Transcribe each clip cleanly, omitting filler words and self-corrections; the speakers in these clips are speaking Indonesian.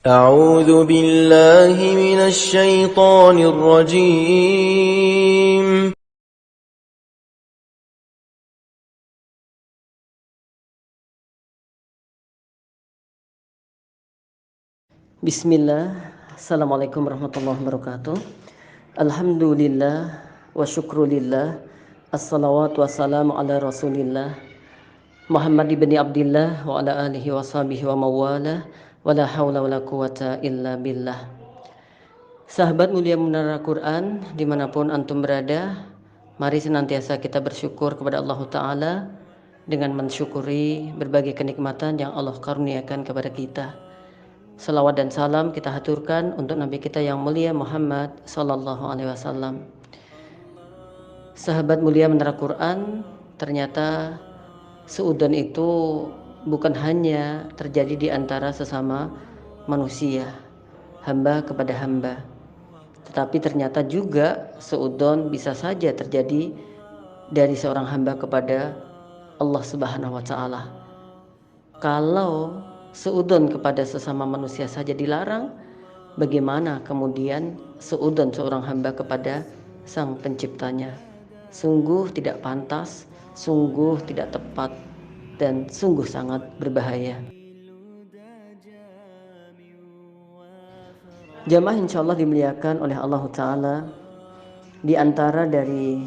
أعوذ بالله من الشيطان الرجيم Bismillah, Assalamualaikum warahmatullahi wabarakatuh. Alhamdulillah wa syukrulillah, assalawatu wassalamu ala rasulillah Muhammad ibn Abdillah wa ala alihi wa sahbihi wa mawala wa la hawla wa la quwata illa billah. Sahabat mulia menara Quran dimanapun antum berada, mari senantiasa kita bersyukur kepada Allah Ta'ala dengan mensyukuri berbagai kenikmatan yang Allah karuniakan kepada kita. Salawat dan salam kita haturkan untuk Nabi kita yang mulia Muhammad Sallallahu Alaihi Wasallam. Sahabat mulia menara Quran, ternyata seudon itu bukan hanya terjadi di antara sesama manusia, hamba kepada hamba, tetapi ternyata juga seudon bisa saja terjadi dari seorang hamba kepada Allah Subhanahu wa Ta'ala. Kalau seudon kepada sesama manusia saja dilarang, bagaimana kemudian seudon seorang hamba kepada sang penciptanya? Sungguh tidak pantas, sungguh tidak tepat, dan sungguh sangat berbahaya. Jamaah insya Allah dimuliakan oleh Allah Ta'ala. Di antara dari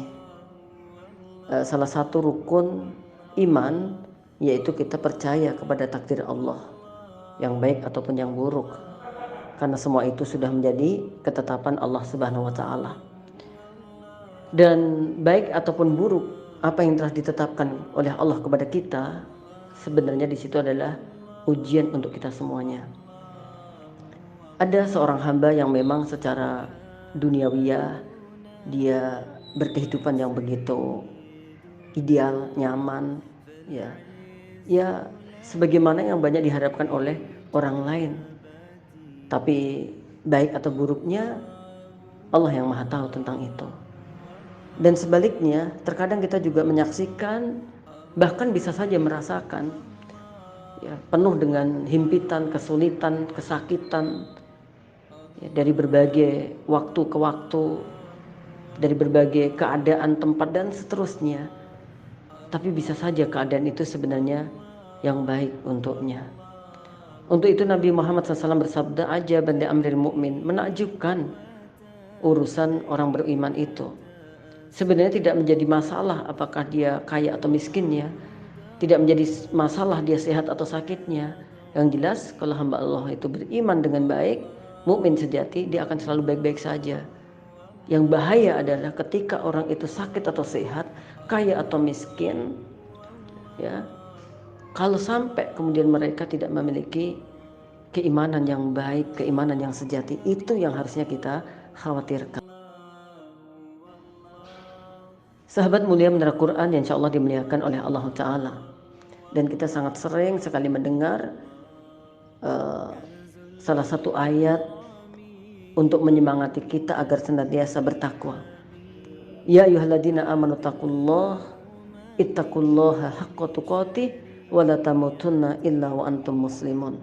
salah satu rukun iman, yaitu kita percaya kepada takdir Allah, yang baik ataupun yang buruk, karena semua itu sudah menjadi ketetapan Allah Subhanahu wa Ta'ala. Dan baik ataupun buruk apa yang telah ditetapkan oleh Allah kepada kita, sebenarnya di situ adalah ujian untuk kita semuanya. Ada seorang hamba yang memang secara duniawiyah dia berkehidupan yang begitu ideal, nyaman, ya sebagaimana yang banyak diharapkan oleh orang lain. Tapi baik atau buruknya Allah yang maha tahu tentang itu. Dan sebaliknya, terkadang kita juga menyaksikan, bahkan bisa saja merasakan penuh dengan himpitan, kesulitan, kesakitan, dari berbagai waktu ke waktu, dari berbagai keadaan, tempat, dan seterusnya. Tapi bisa saja keadaan itu sebenarnya yang baik untuknya. Untuk itu Nabi Muhammad SAW bersabda, ajaban li amril mu'min, menakjubkan urusan orang beriman itu. Sebenarnya tidak menjadi masalah apakah dia kaya atau miskinnya, tidak menjadi masalah dia sehat atau sakitnya. Yang jelas kalau hamba Allah itu beriman dengan baik, mukmin sejati, dia akan selalu baik-baik saja. Yang bahaya adalah ketika orang itu sakit atau sehat, kaya atau miskin, kalau sampai kemudian mereka tidak memiliki keimanan yang baik, keimanan yang sejati, itu yang harusnya kita khawatirkan. Sahabat mulia menara Quran yang insya Allah dimuliakan oleh Allah Ta'ala. Dan kita sangat sering sekali mendengar salah satu ayat untuk menyemangati kita agar senantiasa bertakwa. Ya ayyuhalladzina amanu taqullaha ittaqullaha haqqa tuqatih wa la tamutunna illa wa antum muslimun.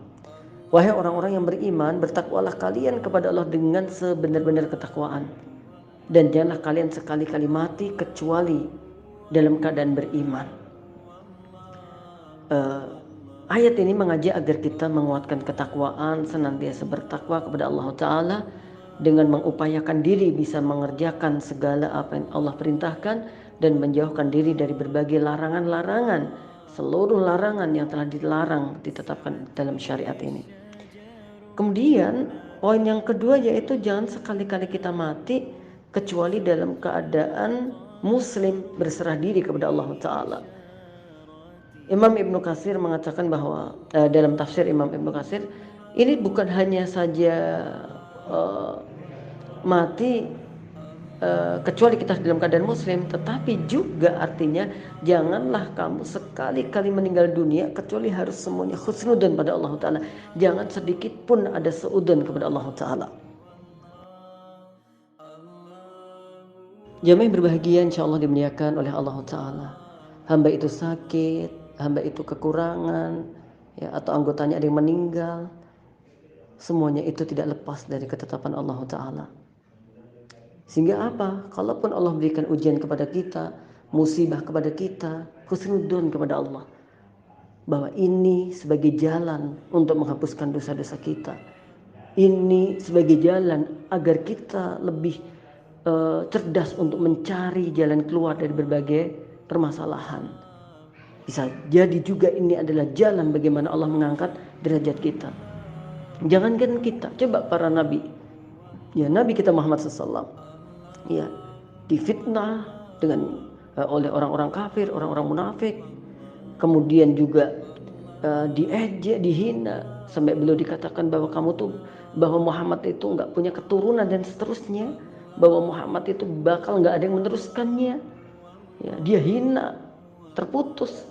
Wahai orang-orang yang beriman, bertakwalah kalian kepada Allah dengan sebenar-benar ketakwaan, dan janganlah kalian sekali-kali mati kecuali dalam keadaan beriman. Ayat ini mengajak agar kita menguatkan ketakwaan, senantiasa bertakwa kepada Allah Ta'ala dengan mengupayakan diri bisa mengerjakan segala apa yang Allah perintahkan dan menjauhkan diri dari berbagai larangan-larangan, seluruh larangan yang telah dilarang ditetapkan dalam syariat ini. Kemudian poin yang kedua yaitu jangan sekali-kali kita mati kecuali dalam keadaan muslim, berserah diri kepada Allah Ta'ala. Imam Ibnu Katsir mengatakan bahwa dalam tafsir Imam Ibnu Katsir, ini bukan hanya saja mati kecuali kita dalam keadaan muslim, tetapi juga artinya janganlah kamu sekali-kali meninggal dunia kecuali harus semuanya husnudon pada Allah Ta'ala. Jangan sedikit pun ada seudon kepada Allah Ta'ala. Jamaah berbahagia insya Allah dimuliakan oleh Allah Ta'ala. Hamba itu sakit, hamba itu kekurangan, atau anggotanya ada yang meninggal, semuanya itu tidak lepas dari ketetapan Allah Ta'ala. Sehingga apa? Kalaupun Allah berikan ujian kepada kita, musibah kepada kita, husnudzon kepada Allah, bahwa ini sebagai jalan untuk menghapuskan dosa-dosa kita. Ini sebagai jalan agar kita lebih cerdas untuk mencari jalan keluar dari berbagai permasalahan. Bisa jadi juga ini adalah jalan bagaimana Allah mengangkat derajat kita. Jangankan kita, coba para nabi. Ya, Nabi kita Muhammad SAW, ya, difitnah dengan oleh orang-orang kafir, orang-orang munafik. Kemudian juga diejek, dihina, sampai beliau dikatakan bahwa Muhammad itu nggak punya keturunan dan seterusnya, bahwa Muhammad itu bakal nggak ada yang meneruskannya. Ya, dia hina, terputus.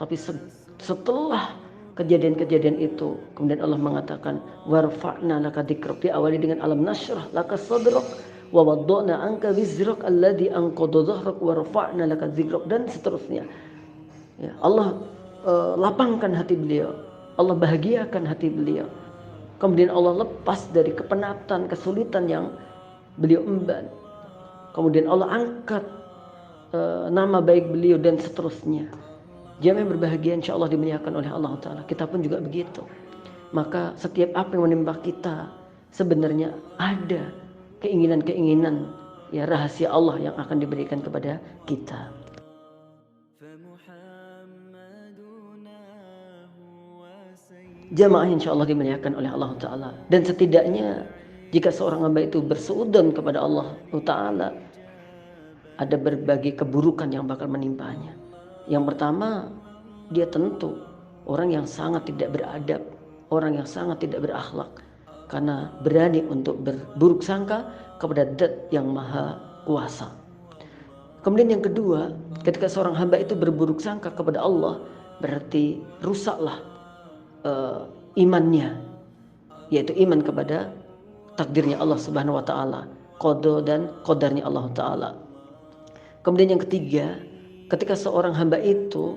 Tapi setelah kejadian-kejadian itu, kemudian Allah mengatakan warfa'na laka dzikrak, diawali dengan alam nashrah laka sadrak wa wada'na anka wizrak alladhi anqadha dhahrak warfa'na laka dzikrak, dan seterusnya. Ya, Allah lapangkan hati beliau, Allah bahagiakan hati beliau. Kemudian Allah lepas dari kepenatan, kesulitan yang beliau emban. Kemudian Allah angkat nama baik beliau dan seterusnya. Jamaah yang berbahagia insya Allah dimuliakan oleh Allah Ta'ala. Kita pun juga begitu. Maka setiap apa yang menimpa kita, sebenarnya ada keinginan-keinginan, ya, rahasia Allah yang akan diberikan kepada kita. Jamaah insya Allah dimuliakan oleh Allah Ta'ala. Dan setidaknya jika seorang hamba itu bersuudzon kepada Allah Ta'ala, ada berbagai keburukan yang bakal menimpanya. Yang pertama, dia tentu orang yang sangat tidak beradab, orang yang sangat tidak berakhlak, karena berani untuk berburuk sangka kepada Zat yang Maha Kuasa. Kemudian yang kedua, ketika seorang hamba itu berburuk sangka kepada Allah, berarti rusaklah imannya, yaitu iman kepada takdirnya Allah Subhanahu wa Ta'ala, qada dan qadarnya Allah Ta'ala. Kemudian yang ketiga, ketika seorang hamba itu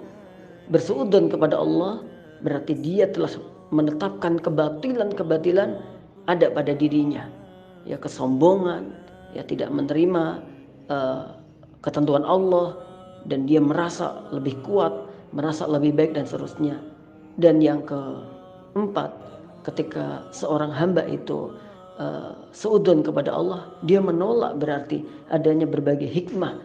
bersuudzon kepada Allah, berarti dia telah menetapkan kebatilan-kebatilan ada pada dirinya, ya, kesombongan, ya, tidak menerima ketentuan Allah, dan dia merasa lebih kuat, merasa lebih baik dan seterusnya. Dan yang keempat, ketika seorang hamba itu suudzon kepada Allah, dia menolak berarti adanya berbagai hikmah,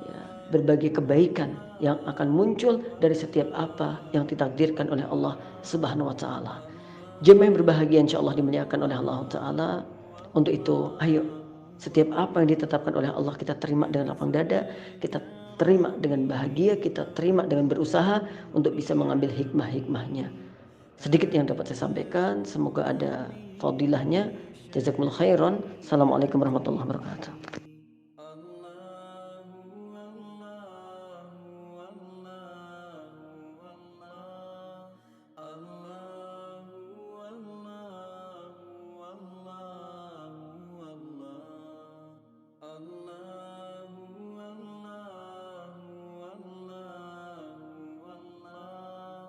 ya, berbagai kebaikan yang akan muncul dari setiap apa yang ditakdirkan oleh Allah Subhanahu wa Ta'ala. Jemaah yang berbahagia insya Allah dimuliakan oleh Allah Ta'ala. Untuk itu, ayo, setiap apa yang ditetapkan oleh Allah kita terima dengan lapang dada, kita terima dengan bahagia, kita terima dengan berusaha untuk bisa mengambil hikmah-hikmahnya. Sedikit yang dapat saya sampaikan, semoga ada fadilahnya. Jazakumullah khairan. Assalamualaikum warahmatullahi wabarakatuh.